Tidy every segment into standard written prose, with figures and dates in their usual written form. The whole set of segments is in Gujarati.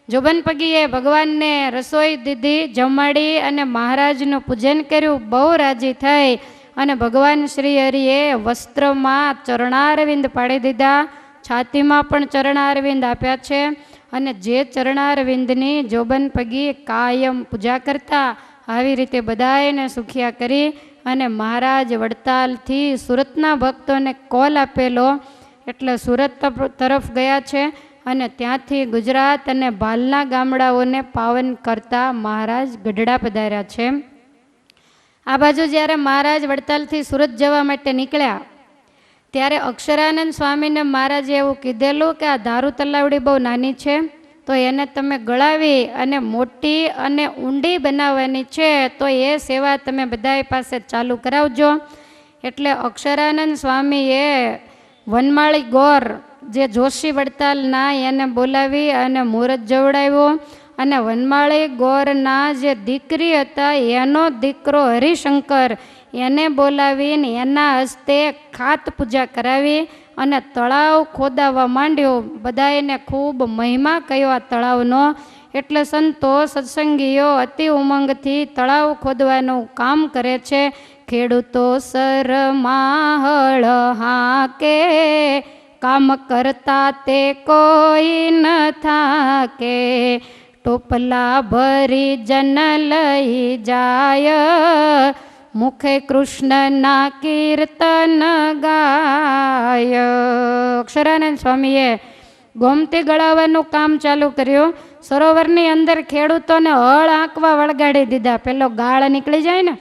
જોબન પગીએ ભગવાનને રસોઈ દીધી, જમાડી અને મહારાજનું પૂજન કર્યું. બહુ રાજી થઈ અને ભગવાન શ્રી હરિએ વસ્ત્રમાં ચરણારવિંદ પાડી દીધા, છાતીમાં પણ ચરણારવિંદ આપ્યા છે. અને જે ચરણારવિંદની જોબન પગી કાયમ પૂજા કરતા, આવી રીતે બધાને સુખિયા કરી અને મહારાજ વડતાલથી સુરતના ભક્તોને કોલ આપેલો એટલે સુરત તરફ ગયા છે. અને ત્યાંથી ગુજરાત અને ભાલના ગામડાઓને પાવન કરતા મહારાજ ગઢડા પધાર્યા છે. આ બાજુ જ્યારે મહારાજ વડતાલથી સુરત જવા માટે નીકળ્યા ત્યારે અક્ષરાનંદ સ્વામીને મહારાજે એવું કીધેલું કે આ ધારુ તલાવડી બહુ નાની છે, તો એને તમે ગળાવી અને મોટી અને ઊંડી બનાવવાની છે, તો એ સેવા તમે બધા પાસે ચાલુ કરાવજો. એટલે અક્ષરાનંદ સ્વામીએ વનમાળી ગોર જે જોશી વડતાલના એને બોલાવી અને મુહૂર્ત જોવડાવ્યો. અને વનમાળી ગોરના જે દીકરી હતા એનો દીકરો હરિશંકર એને બોલાવીને એના હસ્તે ખાત પૂજા કરાવી અને તળાવ ખોદાવવા માંડ્યો. બધાને ખૂબ મહિમા કયો આ તળાવનો. એટલે સંતો સત્સંગીઓ અતિ ઉમંગથી તળાવ ખોદવાનું કામ કરે છે. ખેડૂતો સરમાં હળ હાકે, કામ કરતા તે કોઈ ન થાકે, ટોપલા ભરી જન લઈ જાય, મુખે કૃષ્ણના કીર્તન ગાય. અક્ષરાનંદ સ્વામીએ ગોમતી ગળાવવાનું કામ ચાલુ કર્યું. સરોવરની અંદર ખેડૂતોને હળ આંકવા વળગાડી દીધા. પેલો ગાળ નીકળી જાય ને,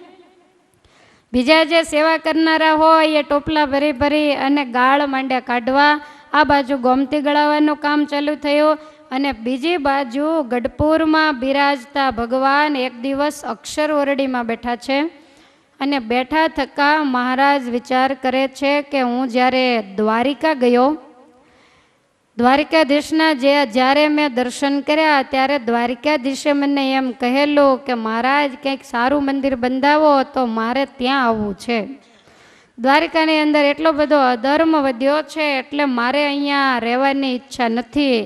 બીજા જે સેવા કરનારા હોય એ ટોપલા ભરી ભરી અને ગાળ માંડ્યા કાઢવા. આ બાજુ ગોમતી ગળાવવાનું કામ ચાલુ થયું. અને બીજી બાજુ ગઢપુરમાં બિરાજતા ભગવાન એક દિવસ અક્ષર ઓરડીમાં બેઠા છે. અને બેઠા થકા મહારાજ વિચાર કરે છે કે હું જ્યારે દ્વારિકા ગયો, દ્વારિકાધીશના જ્યારે મેં દર્શન કર્યા ત્યારે દ્વારિકાધીશે મને એમ કહેલું કે મહારાજ કંઈક સારું મંદિર બંધાવો તો મારે ત્યાં આવવું છે. દ્વારિકાની અંદર એટલો બધો અધર્મ વધ્યો છે એટલે મારે અહીંયા રહેવાની ઈચ્છા નથી.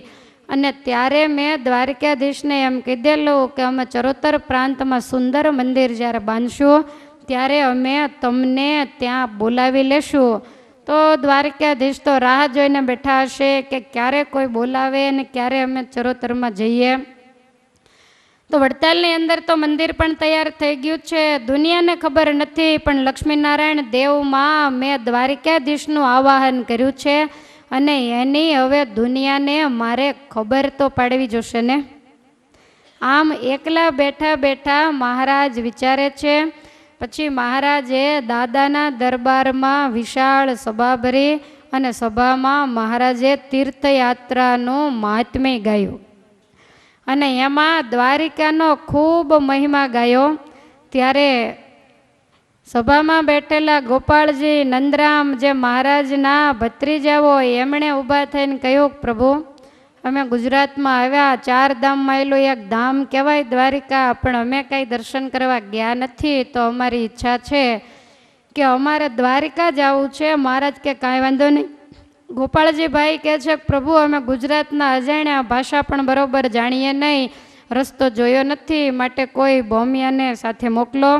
અને ત્યારે મેં દ્વારિકાધીશને એમ કીધેલું કે અમે ચરોતર પ્રાંતમાં સુંદર મંદિર જ્યારે બાંધશું ત્યારે અમે તમને ત્યાં બોલાવી લેશું. તો દ્વારકાધીશ તો રાહ જોઈને બેઠા હશે કે ક્યારે કોઈ બોલાવે અને ક્યારે અમે ચરોતરમાં જઈએ. તો વડતાલની અંદર તો મંદિર પણ તૈયાર થઈ ગયું છે. દુનિયાને ખબર નથી, પણ લક્ષ્મીનારાયણ દેવમાં મેં દ્વારિકાધીશનું આવાહન કર્યું છે અને એની હવે દુનિયાને મારે ખબર તો પાડવી જોશે ને. આમ એકલા બેઠા બેઠા મહારાજ વિચારે છે. પછી મહારાજે દાદાના દરબારમાં વિશાળ સભા ભરી અને સભામાં મહારાજે તીર્થયાત્રાનું મહાત્મ્ય ગાયું અને એમાં દ્વારિકાનો ખૂબ મહિમા ગાયો. ત્યારે સભામાં બેઠેલા ગોપાળજી નંદરામ જે મહારાજના ભત્રીજાઓ એમણે ઊભા થઈને કહ્યું, પ્રભુ અમે ગુજરાતમાં આવ્યા, 4 ધામમાં એલું એક ધામ કહેવાય દ્વારિકા, પણ અમે કાંઈ દર્શન કરવા ગયા નથી. તો અમારી ઈચ્છા છે કે અમારે દ્વારિકા જવું છે. મહારાજ કે કાંઈ વાંધો નહીં. ગોપાળજીભાઈ કહે છે, પ્રભુ અમે ગુજરાતના અજાણ્યા, ભાષા પણ બરોબર જાણીએ નહીં, રસ્તો જોયો નથી, માટે કોઈ ભૌમિયાને સાથે મોકલો.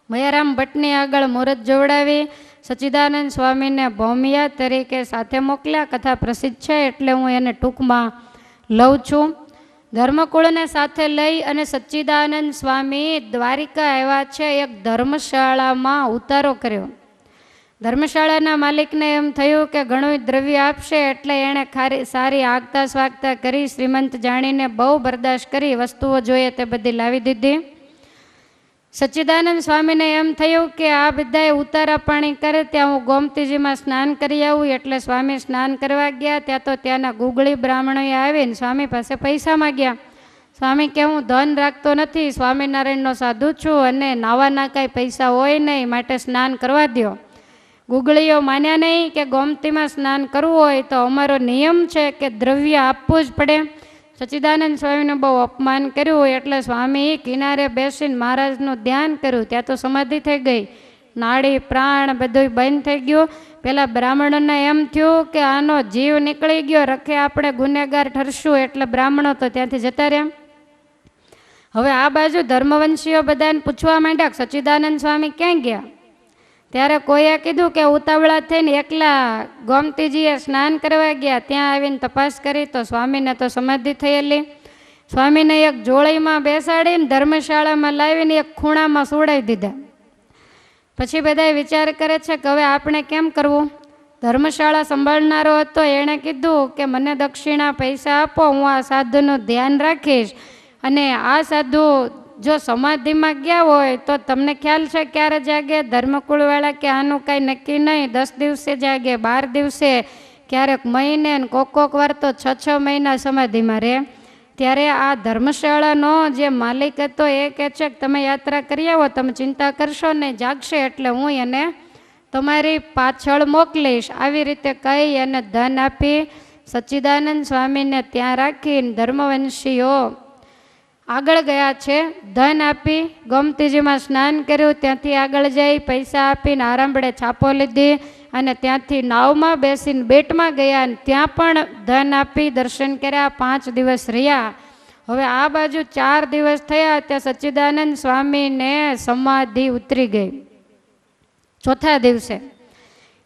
મયારામ ભટ્ટની આગળ મુહૂર્ત જોવડાવી સચ્ચિદાનંદ સ્વામીને ભૌમિયા તરીકે સાથે મોકલ્યા. કથા પ્રસિદ્ધ છે એટલે હું એને ટૂંકમાં લઉં છું. ધર્મકુળને સાથે લઈ અને સચ્ચિદાનંદ સ્વામી દ્વારિકા આવ્યા છે. એક ધર્મશાળામાં ઉતારો કર્યો. ધર્મશાળાના માલિકને એમ થયું કે ઘણું દ્રવ્ય આપશે એટલે એણે સારી આગતા સ્વાગતા કરી, શ્રીમંત જાણીને બહુ બરદાસ્ત કરી, વસ્તુઓ જોઈએ તે બધી લાવી દીધી. સચ્ચિદાનંદ સ્વામીને એમ થયું કે આ બધાએ ઉતારા પાણી કરે ત્યાં હું ગોમતીજીમાં સ્નાન કરી આવું. એટલે સ્વામી સ્નાન કરવા ગયા. ત્યાં તો ત્યાંના ગુગળી બ્રાહ્મણોએ આવીને સ્વામી પાસે પૈસા માગ્યા. સ્વામી કે હું ધન રાખતો નથી, સ્વામિનારાયણનો સાધુ છું અને નાવાના કાંઈ પૈસા હોય નહીં, માટે સ્નાન કરવા દો. ગુગળીઓ માન્યા નહીં કે ગોમતીમાં સ્નાન કરવું હોય તો અમારો નિયમ છે કે દ્રવ્ય આપવું જ પડે. સચ્ચિદાનંદ સ્વામીને બહુ અપમાન કર્યું એટલે સ્વામી કિનારે બેસીને મહારાજનું ધ્યાન કર્યું. ત્યાં તો સમાધિ થઈ ગઈ નાડી પ્રાણ બધું બંધ થઈ ગયું. પેલા બ્રાહ્મણોને એમ થયું કે આનો જીવ નીકળી ગયો, રખે આપણે ગુનેગાર ઠરશું, એટલે બ્રાહ્મણો તો ત્યાંથી જતા રહ્યા. હવે આ બાજુ ધર્મવંશીઓ બધાને પૂછવા માંડ્યા સચ્ચિદાનંદ સ્વામી ક્યાં ગયા. ત્યારે કોઈએ કીધું કે ઉતાવળા થઈને એકલા ગોમતીજીએ સ્નાન કરવા ગયા. ત્યાં આવીને તપાસ કરી તો સ્વામીને તો સમાધિ થયેલી. સ્વામીને એક જોળીમાં બેસાડીને ધર્મશાળામાં લાવીને એક ખૂણામાં સુવડાવી દીધા. પછી બધા વિચાર કરે છે કે હવે આપણે કેમ કરવું. ધર્મશાળા સંભાળનારો હતો, એણે કીધું કે મને દક્ષિણા પૈસા આપો, હું આ સાધુનું ધ્યાન રાખીશ, અને આ સાધુ જો સમાધિમાં ગયા હોય તો તમને ખ્યાલ છે ક્યારે જાગે. ધર્મકુળવાળા કે આનું કાંઈ નક્કી નહીં, 10 દિવસે જાગે, 12 દિવસે, ક્યારેક મહિને, કોક વાર તો 6 મહિના સમાધિમાં રહે. ત્યારે આ ધર્મશાળાનો જે માલિક હતો એ કહે છે કે તમે યાત્રા કરી આવો, તમે ચિંતા કરશો નહીં, જાગશે એટલે હું એને તમારી પાછળ મોકલીશ. આવી રીતે કહી અને ધન આપી સચ્ચિદાનંદ સ્વામીને ત્યાં રાખીને ધર્મવંશીઓ આગળ ગયા છે. ધન આપી ગોમતીજીમાં સ્નાન કર્યું, ત્યાંથી આગળ જઈ પૈસા આપીને આરંભડે છાપો લીધી, અને ત્યાંથી નાવમાં બેસીને બેટમાં ગયા, અને ત્યાં પણ ધન આપી દર્શન કર્યા. 5 દિવસ રહ્યા. હવે આ બાજુ 4 દિવસ થયા ત્યાં સચ્ચિદાનંદ સ્વામીને સમાધિ ઉતરી ગઈ. ચોથા દિવસે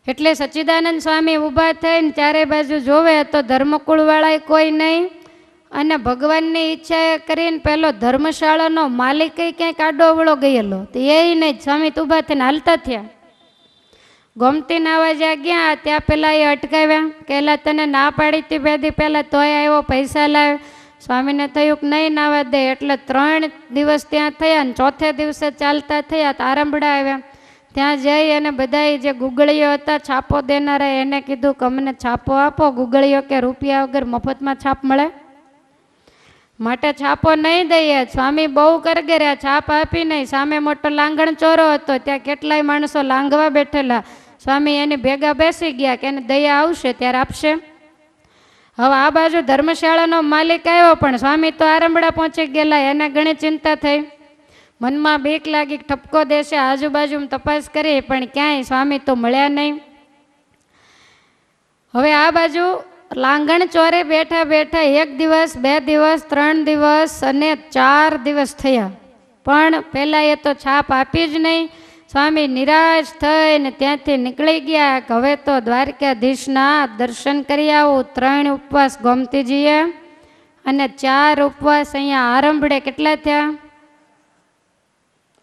એટલે સચ્ચિદાનંદ સ્વામી ઊભા થઈને ચારે બાજુ જોવે તો ધર્મકુળવાળા કોઈ નહીં, અને ભગવાનની ઈચ્છા કરીને પેલો ધર્મશાળાનો માલિક ક્યાંક આડો અવળો ગયેલો, તો એ નહીં, સ્વામી તો ઊભા થઈને હાલતા થયા. ગોમતી નાવા જ્યાં ગયા ત્યાં પેલા એ અટકાવ્યા, કેલા તને ના પાડી હતી બેદી પહેલા, તોય આવ્યો, પૈસા લાવ. સ્વામીને થયું કે નહીં નાવા દે, એટલે 3 દિવસ ત્યાં થયા, અને ચોથે દિવસે ચાલતા થયા તો આરંભડા આવ્યા. ત્યાં જઈ અને બધા જે ગુગળીઓ હતા છાપો દેનારા એને કીધું કે અમને છાપો આપો. ગુગળીઓ કે રૂપિયા વગર મફતમાં છાપ મળે, માટે છાપો નહીં દઈએ. સ્વામી બહુ કરગર્યા, છાપ આપી નહીં. સામે મોટો લાંગણ ચોરો હતો, ત્યાં કેટલાય માણસો લાંઘવા બેઠેલા. સ્વામી એની ભેગા બેસી ગયા કે એને દયા આવશે ત્યારે આપશે. હવે આ બાજુ ધર્મશાળાનો માલિક આવ્યો, પણ સ્વામી તો આરંભડા પહોંચી ગયેલા. એને ઘણી ચિંતા થઈ, મનમાં બીક લાગી, ઠપકો દેશે. આજુબાજુ તપાસ કરી પણ ક્યાંય સ્વામી તો મળ્યા નહીં. હવે આ બાજુ લાંગણ ચોરે બેઠા બેઠા 1 દિવસ, 2 દિવસ, 3 દિવસ અને 4 દિવસ થયા, પણ પહેલાં એ તો છાપ આપી જ નહીં. સ્વામી નિરાશ થઈને ત્યાંથી નીકળી ગયા કે હવે તો દ્વારકાધીશના દર્શન કરી આવું. 3 ઉપવાસ ગોમતીજીએ અને 4 ઉપવાસ અહીંયા આરંભડે. કેટલા થયા?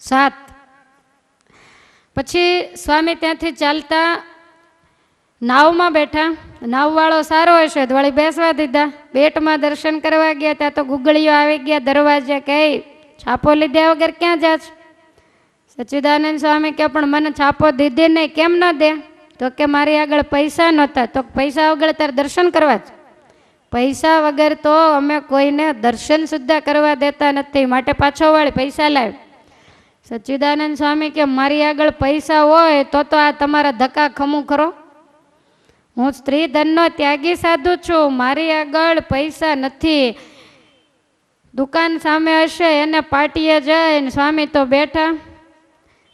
7. પછી સ્વામી ત્યાંથી ચાલતા નાવમાં બેઠા. નાવવાળો સારો હશે તો વળી બેસવા દીધા. બેટમાં દર્શન કરવા ગયા ત્યાં તો ગુગળીઓ આવી ગયા દરવાજે, કે છાપો લીધા વગર ક્યાં જાશ? સચ્ચિદાનંદ સ્વામી કે પણ મને છાપો દીધી નહીં. કેમ ન દે? તો કે મારી આગળ પૈસા નહોતા. તો પૈસા વગર તારે દર્શન કરવા જ? પૈસા વગર તો અમે કોઈને દર્શન સુદ્ધા કરવા દેતા નથી, માટે પાછો વાળી પૈસા લાવ. સચ્ચિદાનંદ સ્વામી કે મારી આગળ પૈસા હોય તો આ તમારા ધક્કા ખમું ખરો. હું સ્ત્રી ધનનો ત્યાગી સાધુ છું, મારી આગળ પૈસા નથી. દુકાન સામે હશે એને પાટીએ જઈને સ્વામી તો બેઠા.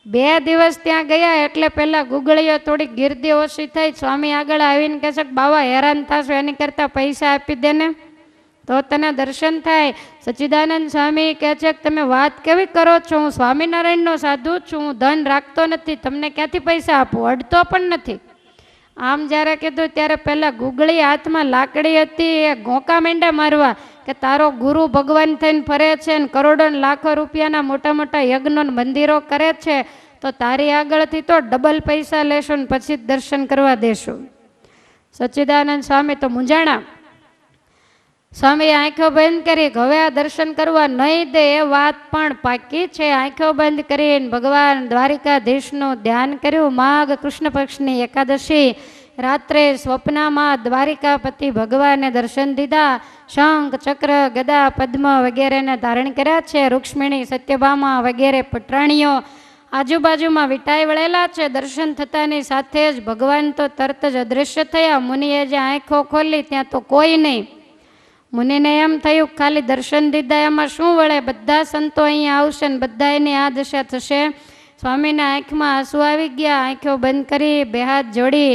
2 દિવસ ત્યાં ગયા એટલે પેલા ગુગળીઓ થોડી ગીર્દી ઓછી થઈ. સ્વામી આગળ આવીને કહે છે કે બાવા હેરાન થશો એની કરતાં પૈસા આપી દે ને તો તને દર્શન થાય. સચ્ચિદાનંદ સ્વામી કહે છે કે તમે વાત કેવી કરો છો? હું સ્વામિનારાયણનો સાધુ છું, હું ધન રાખતો નથી, તમને ક્યાંથી પૈસા આપું? અડતો પણ નથી. આમ જ્યારે કીધું ત્યારે પહેલાં ગુગળી હાથમાં લાકડી હતી, એ ઘોંકા માંડ્યા મારવા કે તારો ગુરુ ભગવાન થઈને ફરે છે ને કરોડો ને લાખો રૂપિયાના મોટા મોટા યજ્ઞો મંદિરો કરે છે, તો તારી આગળથી તો ડબલ પૈસા લેશો ને પછી જ દર્શન કરવા દેશું. સચ્ચિદાનંદ સ્વામી તો મૂંઝાણા. સ્વામીએ આંખો બંધ કરી, હવે આ દર્શન કરવા નહીં દે એ વાત પણ પાકી છે. આંખો બંધ કરીને ભગવાન દ્વારિકાધીશનું ધ્યાન કર્યું. માઘ કૃષ્ણ પક્ષની એકાદશી રાત્રે સ્વપ્નમાં દ્વારિકાપતિ ભગવાને દર્શન દીધા. શંખ, ચક્ર, ગદા, પદ્મ વગેરેને ધારણ કર્યા છે. રૂક્ષ્મિણી, સત્યભામા વગેરે પટરાણીઓ આજુબાજુમાં વિટાઈ વળેલા છે. દર્શન થતાની સાથે જ ભગવાન તો તરત જ અદૃશ્ય થયા. મુનિએ જે આંખો ખોલી ત્યાં તો કોઈ નહીં. મુનિને એમ થયું ખાલી દર્શન દીધા એમાં શું વળે, બધા સંતો અહીંયા આવશે ને બધા એની આ દશા થશે. સ્વામીના આંખમાં આંસુ આવી ગયા. આંખો બંધ કરી બે હાથ જોડી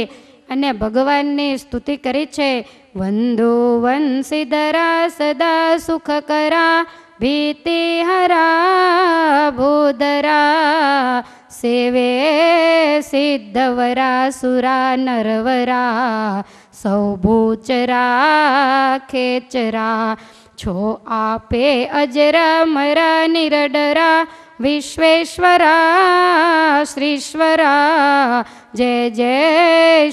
અને ભગવાનની સ્તુતિ કરી છે. વંદો વંશીધરા સદા સુખ કરા ભીતિ હરા ભૂધરા સેવે સિદ્ધવરા સુરા નરવરા સૌભૂચરા ખેચરા છો આપે અજરા મરા નિરડરા વિશ્વેશ્વરા શ્રીશ્વરા જય જય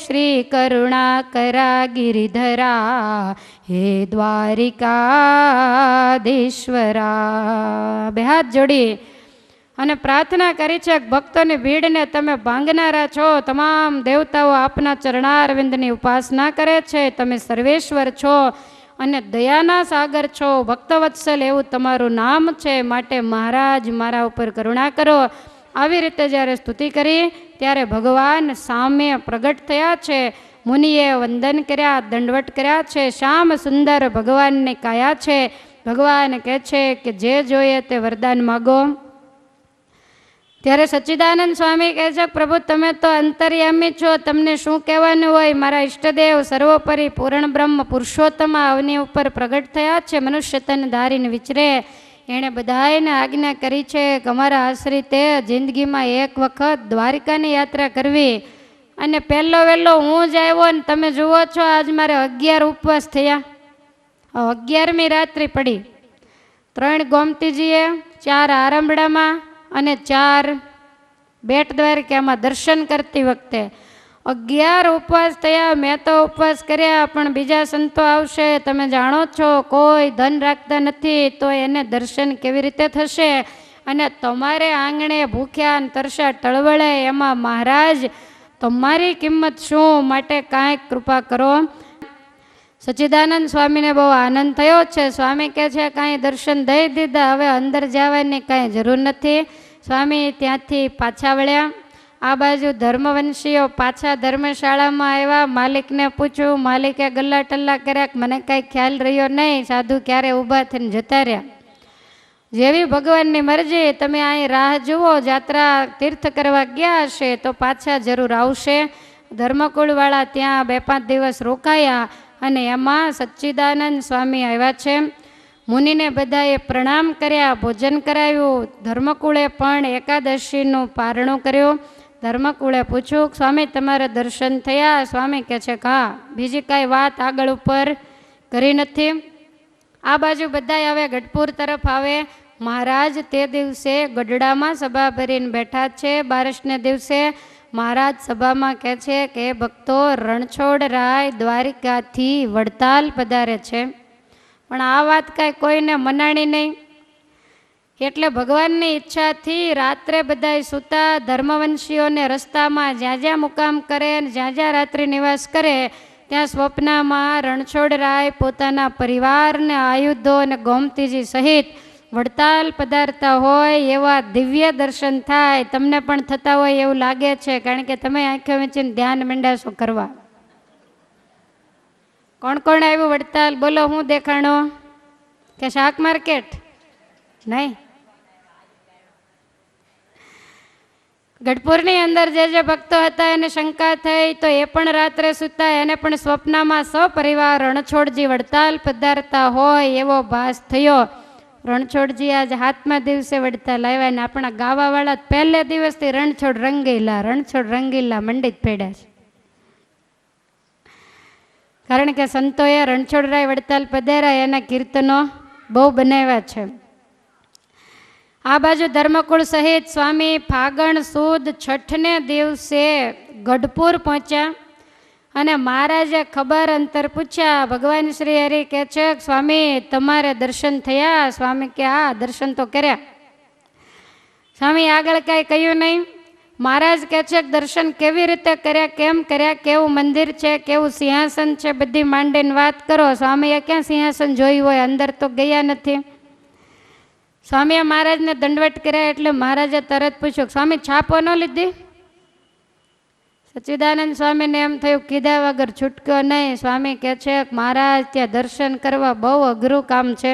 શ્રી કરુણાકરા ગિરિધરા હે દ્વારિકાધીશ્વરા. બે હાથ જોડી અને પ્રાર્થના કરી છે. ભક્તોની ભીડને તમે ભાંગનારા છો. તમામ દેવતાઓ આપના ચરણારવિંદની ઉપાસના કરે છે. તમે સર્વેશ્વર છો અને દયાના સાગર છો. ભક્તવત્સલ એવું તમારું નામ છે. માટે મહારાજ મારા ઉપર કરુણા કરો. આવી રીતે જ્યારે સ્તુતિ કરી ત્યારે ભગવાન સામે પ્રગટ થયા છે. મુનિએ વંદન કર્યા, દંડવટ કર્યા છે. શ્યામ સુંદર ભગવાનને કાયા છે. ભગવાન કહે છે કે જે જોઈએ તે વરદાન માગો. ત્યારે સચ્ચિદાનંદ સ્વામી કહે છે, પ્રભુ તમે તો અંતર્યામી છો, તમને શું કહેવાનું હોય. મારા ઈષ્ટદેવ સર્વોપરી પૂર્ણ બ્રહ્મ પુરુષોત્તમા અવની ઉપર પ્રગટ થયા છે. મનુષ્ય તન ધારીને વિચરે. એણે બધાને આજ્ઞા કરી છે કે અમારા આશ્રિતે જિંદગીમાં એક વખત દ્વારિકાની યાત્રા કરવી. અને પહેલો વહેલો હું જ આવ્યો ને તમે જુઓ છો આજ મારે 11 ઉપવાસ થયા. 11મી રાત્રિ પડી. 3 ગોમતીજીએ, 4 આરંભડામાં અને 4 બેટ દ્વારકામાં દર્શન કરતી વખતે 11 ઉપવાસ થયા. મેં તો ઉપવાસ કર્યા, પણ બીજા સંતો આવશે. તમે જાણો છો કોઈ ધન રાખતા નથી તો એને દર્શન કેવી રીતે થશે. અને તમારે આંગણે ભૂખ્યા અને તરસ્યા ટળવળે એમાં મહારાજ તમારી કિંમત શું. માટે કાંઈક કૃપા કરો. સચ્ચિદાનંદ સ્વામીને બહુ આનંદ થયો છે. સ્વામી કહે છે કાંઈ દર્શન દઈ દીધા, હવે અંદર જવાની કાંઈ જરૂર નથી. સ્વામી ત્યાંથી પાછા વળ્યા. આ બાજુ ધર્મવંશીઓ પાછા ધર્મશાળામાં આવ્યા. માલિકને પૂછ્યું. માલિકે ગલ્લા ટલ્લા કર્યા કે મને કાંઈ ખ્યાલ રહ્યો નહીં. સાધુ ક્યારે ઊભા થઈને જતા રહ્યા. જેવી ભગવાનની મરજી, તમે અહીં રાહ જુઓ. જાત્રા તીર્થ કરવા ગયા હશે તો પાછા જરૂર આવશે. ધર્મકુળવાળા ત્યાં 2-5 દિવસ રોકાયા અને એમાં સચ્ચિદાનંદ સ્વામી આવ્યા છે. મુનિને બધાએ પ્રણામ કર્યા, ભોજન કરાવ્યું. ધર્મકુળે પણ એકાદશીનું પારણું કર્યું. ધર્મકુળે પૂછ્યું સ્વામી તમારે દર્શન થયા. સ્વામી કહે છે હા, બીજી કાંઈ વાત આગળ ઉપર કરી નથી. આ બાજુ બધા હવે ગઢપુર તરફ આવે. મહારાજ તે દિવસે ગઢડામાં સભા ભરીને બેઠા છે. 12ને દિવસે મહારાજ સભામાં કહે છે કે ભક્તો રણછોડરાય દ્વારિકાથી વડતાલ પધારે છે. પણ આ વાત કાંઈ કોઈને મનાણી નહીં. એટલે ભગવાનની ઈચ્છાથી રાત્રે બધાય સૂતા. ધર્મવંશીઓને રસ્તામાં જ્યાં જ્યાં મુકામ કરે ને જ્યાં જ્યાં રાત્રિ નિવાસ કરે ત્યાં સ્વપ્નમાં રણછોડરાય પોતાના પરિવારને આયુધો અને ગોમતીજી સહિત વડતાલ પધારતા હોય એવા દિવ્ય દર્શન થાય. તમને પણ થતા હોય એવું લાગે છે, કારણ કે તમે આંખો વીંચીને ધ્યાન મંડાશો કરવા. કોણ કોણ આવ્યું વડતાલ? બોલો, હું દેખાણો? કે શાક માર્કેટ? નહીં. ગઢપુરની અંદર જે ભક્તો હતા એને શંકા થઈ તો એ પણ રાત્રે સૂતા. એને પણ સ્વપ્નમાં સપરિવાર રણછોડજી વડતાલ પધારતા હોય એવો ભાસ થયો. રણછોડજી આજ 7મા દિવસે વડતાલ આવ્યા ને આપણા ગાવાવાળા પહેલે દિવસથી રણછોડ રંગીલા મંડિત પડ્યા છે. કારણ કે સંતોએ રણછોડરાય વડતાલ પધાર્યા એના કીર્તનો બહુ બનાવ્યા છે. આ બાજુ ધર્મકુળ સહિત સ્વામી ફાગણ સુદ 6ને દિવસે ગઢપુર પહોંચ્યા અને મહારાજે ખબર અંતર પૂછ્યા. ભગવાન શ્રી હરિ કહે છે સ્વામી તમારે દર્શન થયા? સ્વામી કે હા, દર્શન તો કર્યા. સ્વામી આગળ કાંઈ કહ્યું નહીં. મહારાજ કહે છે દર્શન કેવી રીતે કર્યા, કેમ કર્યા, કેવું મંદિર છે, કેવું સિંહાસન છે, બધી માંડીને વાત કરો. સ્વામીએ ક્યાં સિંહાસન જોયું હોય, અંદર તો ગયા નથી. સ્વામીએ મહારાજને દંડવટ કર્યા એટલે મહારાજે તરત પૂછ્યું સ્વામી છાપો ન લીધી? સચ્ચિદાનંદ સ્વામીને એમ થયું કીધા વગર છૂટક્યો નહીં. સ્વામી કહે છે મહારાજ ત્યાં દર્શન કરવા બહુ અઘરું કામ છે.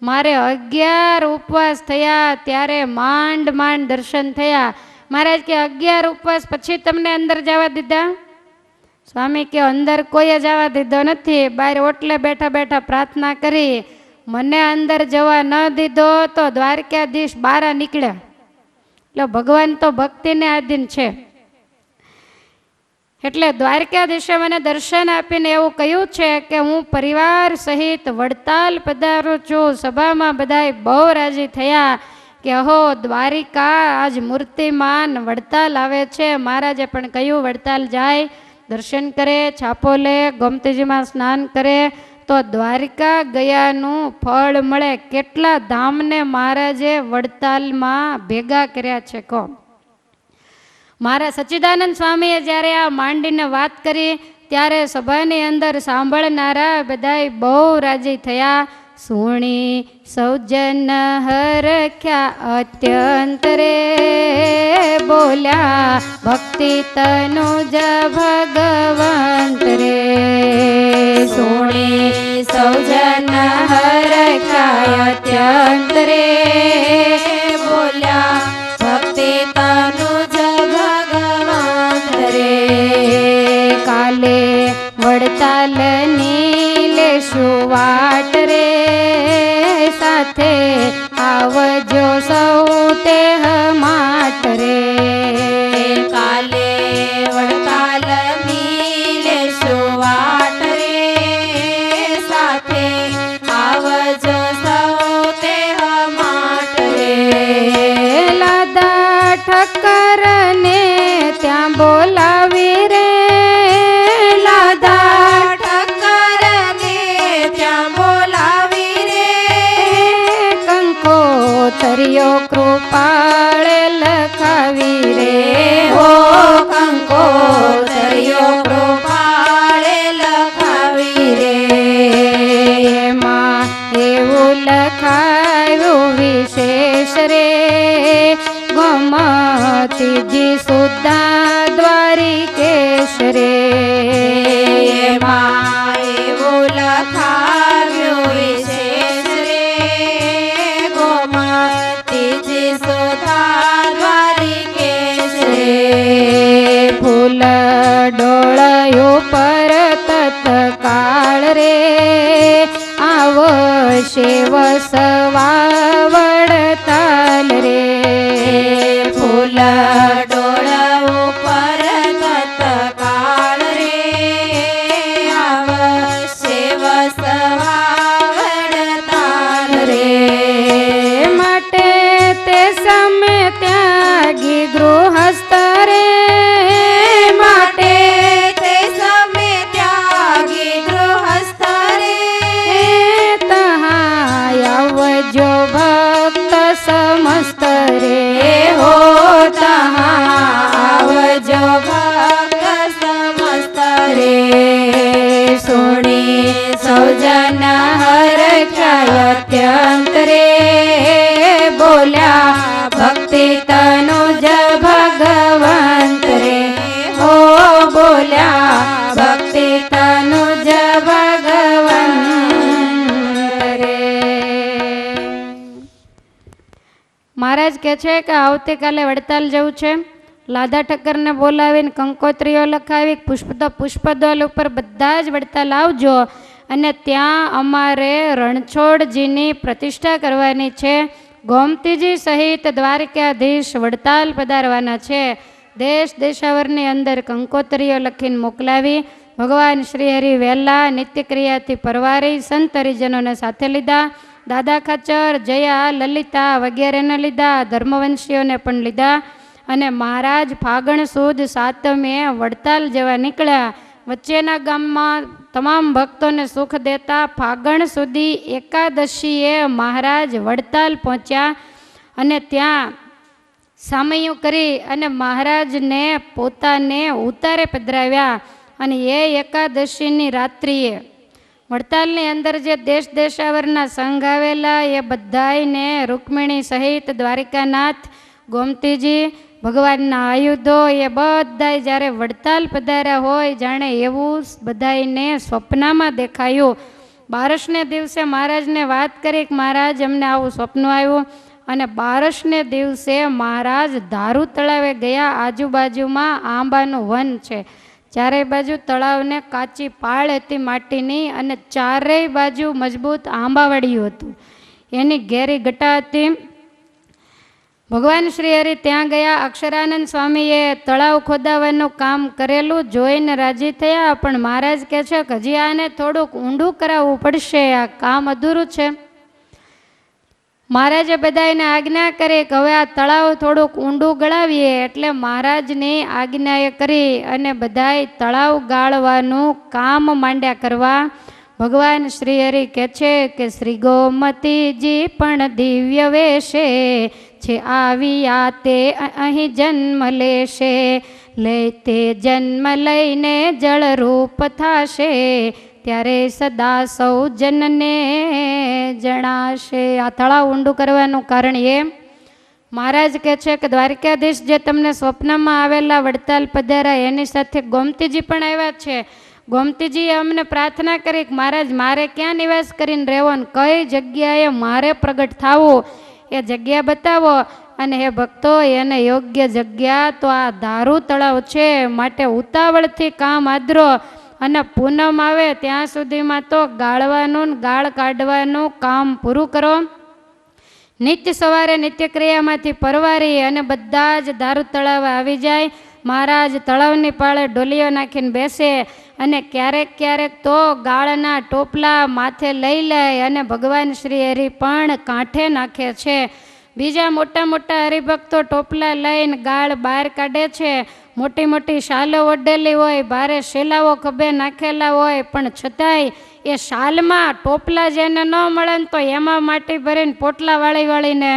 મારે 11 ઉપવાસ થયા ત્યારે માંડ દર્શન થયા. મહારાજ કે 11 ઉપવાસ પછી તમને અંદર જવા દીધા? સ્વામી કે અંદર કોઈ જવા દીધો નથી, બહાર ઓટલે બેઠા બેઠા પ્રાર્થના કરી, મને અંદર જવા ન દીધો તો દ્વારકાધીશ બહાર નીકળ્યા. એટલે ભગવાન તો ભક્તિને આધીન છે. એટલે દ્વારકાધીશે મને દર્શન આપીને એવું કહ્યું છે કે હું પરિવાર સહિત વડતાલ પધારું છું. સભામાં બધાય બહુ રાજી થયા કે અહો દ્વારિકા આજ મૂર્તિમાન વડતાલ આવે છે. મહારાજે પણ કહ્યું વડતાલ જાય, દર્શન કરે, છાપો લે, ગોમતીજીમાં સ્નાન કરે તો દ્વારિકા ગયાનું ફળ મળે. કેટલા ધામને મહારાજે વડતાલમાં ભેગા કર્યા છે કહો. મારા સચ્ચિદાનંદ સ્વામીએ જ્યારે આ માંડીને વાત કરી ત્યારે સભાની અંદર સાંભળનારા બધાય બહુ રાજી થયા. સુણી સૌજન હરખ્યા અત્યંત રે, બોલ્યા ભક્તિ તનુજ ભગવંત રે. સુણી સૌજન હરખ્યા અત્યંત રે, બોલ્યા ભક્તિ તનુજ ભગવંત રે. કાલે વડતાલની લેશું વાટ રે, સાથે આવજો સૌ તે માટે રે. કાલે વડતાલની લેશું વાટ રે, સાથે આવજો સૌ તે માટે રે. લાદા ઠક્કર ને ત્યાં બોલાવી રે, લાદા ઠક્કર ને ત્યાં બોલાવી રે. કંકોતરીઓ કૃપાળે લખાવી રે, હો કંકોતરીઓ કૃપાળે લખાવી રે. એમાં એવું લખાયું વિશેષ રે, ગોમતીજી સુદ્ધા દ્વારિકેશ રે. એમાં એવું લખાવ્યું વિશેષ રે, ગોમતીજી સુદ્ધા દ્વારિકેશ રે. ફૂલ ડોળયું પર તત્કાળ રે, આવશે વસવા વડતાલ રે. ફૂલ ડોળવું પર તત્કાળ રે, આવશે વસવા વડતાલ રે. માટે તે સમે ત્યાગી ગૃહસ્થ રે, માટે તે સમે ત્યાગી ગૃહસ્થ રે. તહાય આવજો ભક્ત સમસ્ત રે, હો આવજો ભક્ત સમસ્ત રે. સુણી સૌજન હરખ્યા અત્યંત રે, બોલ્યા ભક્તિ તનુજ ભગવંત રે. હો બોલ્યા ભક્તિ તનુજ ભગવંત રે. મહારાજ કહે છે કે આવતીકાલે વડતાલ જવું છે. લાદા ઠક્કરને બોલાવીને કંકોત્રીઓ લખાવી પુષ્પદોલ ઉપર બધા જ વડતાલ આવજો અને ત્યાં અમારે રણછોડજીની પ્રતિષ્ઠા કરવાની છે. ગોમતીજી સહિત દ્વારકાધીશ વડતાલ પધારવાના છે. દેશ દેશાવરની અંદર કંકોત્રીઓ લખીને મોકલાવી. ભગવાન શ્રી હરિ વહેલા નિત્યક્રિયાથી પરવારી સંત હરિજનોને સાથે લીધા. દાદા ખાચર, જયા, લલિતા વગેરેને લીધા. ધર્મવંશીઓને પણ લીધા અને મહારાજ ફાગણ સુદ 7મે વડતાલ જવા નીકળ્યા. વચ્ચેના ગામમાં તમામ ભક્તોને સુખ દેતા ફાગણ સુધી એકાદશીએ મહારાજ વડતાલ પહોંચ્યા અને ત્યાં સામૈયું કરી અને મહારાજને પોતાને ઉતારે પધરાવ્યા. અને એ એકાદશીની રાત્રિએ વડતાલની અંદર જે દેશ દેશાવરના સંઘ આવેલા એ બધાયને રૂકમિણી સહિત દ્વારિકાનાથ, ગોમતીજી, ભગવાનના આયુધો એ બધાય જ્યારે વડતાલ પધાર્યા હોય જાણે એવું બધાયને સ્વપ્નમાં દેખાયું. બારસને દિવસે મહારાજને વાત કરી કે મહારાજ અમને આવું સ્વપ્ન આવ્યું અને બારસને દિવસે મહારાજ ધારુ તળાવે ગયા. આજુબાજુમાં આંબાનું વન છે. ચારેય બાજુ તળાવને કાચી પાળ હતી માટીની, અને ચારેય બાજુ મજબૂત આંબાવાડિયું હતું. એની ઘેરી ઘટા હતી. ભગવાન શ્રી હરિ ત્યાં ગયા. અક્ષરાનંદ સ્વામીએ તળાવ ખોદાવાનું કામ કરેલું જોઈને રાજી થયા, પણ મહારાજ કહે છે કે હજી આને થોડુંક ઊંડું કરાવવું પડશે, આ કામ અધૂરું છે. મહારાજે બધાને આજ્ઞા કરી કે હવે આ તળાવ થોડુંક ઊંડું ગળાવીએ. એટલે મહારાજની આજ્ઞાએ કરી અને બધાય તળાવ ગાળવાનું કામ માંડ્યા કરવા. ભગવાન શ્રી હરિ કહે છે કે શ્રી ગોમતીજી પણ દિવ્ય વેશે છે આવ્યા તે અહીં જન્મ લેશે, લેતે જન્મ લઈને જળરૂપ થાશે, ત્યારે સદા સૌ જનને જણાશે. આ તળાવ ઊંડું કરવાનું કારણ એમ મહારાજ કહે છે કે દ્વારકાધીશ જે તમને સ્વપ્નમાં આવેલા વડતાલ પધાર્યા એની સાથે ગોમતીજી પણ આવ્યા છે. ગોમતીજીએ અમને પ્રાર્થના કરી કે મહારાજ મારે ક્યાં નિવાસ કરીને રહેવો ને કઈ જગ્યાએ મારે પ્રગટ થવું એ જગ્યા બતાવો. અને હે ભક્તો, એને યોગ્ય જગ્યા તો આ ધારુ તળાવ છે. માટે ઉતાવળથી કામ આદરો અને પૂનમ આવે ત્યાં સુધીમાં તો ગાળવાનું ગાળ કાઢવાનું કામ પૂરું કરો. નિત્ય સવારે નિત્યક્રિયામાંથી પરવારી અને બધા જ ધારુ તળાવ આવી જાય. મહારાજ તળાવની પાળે ડોલીઓ નાખીને બેસે અને ક્યારેક ક્યારેક તો ગાળના ટોપલા માથે લઈ લે અને ભગવાન શ્રી હરિ પણ કાંઠે નાખે છે. બીજા મોટા મોટા હરિભક્તો ટોપલા લઈને ગાળ બહાર કાઢે છે. મોટી મોટી શાલો ઓઢેલી હોય, ભારે શેલાઓ ખભે નાખેલા હોય, પણ છતાંય એ શાલમાં ટોપલા જેને ન મળે ને તો એમાં માટી ભરીને પોટલા વાળી વાળીને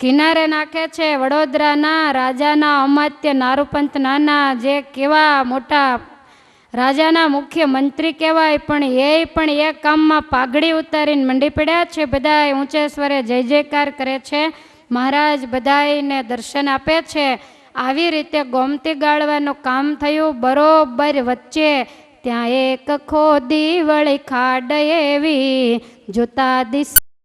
કિનારે નાખે છે. વડોદરાના રાજાના અમાત્ય નારુપંત નાના, જે કેવા મોટા રાજાના મુખ્ય મંત્રી કહેવાય, પણ એ કામમાં પાઘડી ઉતારીને મંડી પડ્યા છે. બધા ઊંચે સ્વરે જય જયકાર કરે છે. મહારાજ બધાને દર્શન આપે છે. આવી રીતે ગોમતી ગાળવાનું કામ થયું. બરોબર વચ્ચે ત્યાં એક ખોદી વળી ખાડ એવી, જોતા દિશા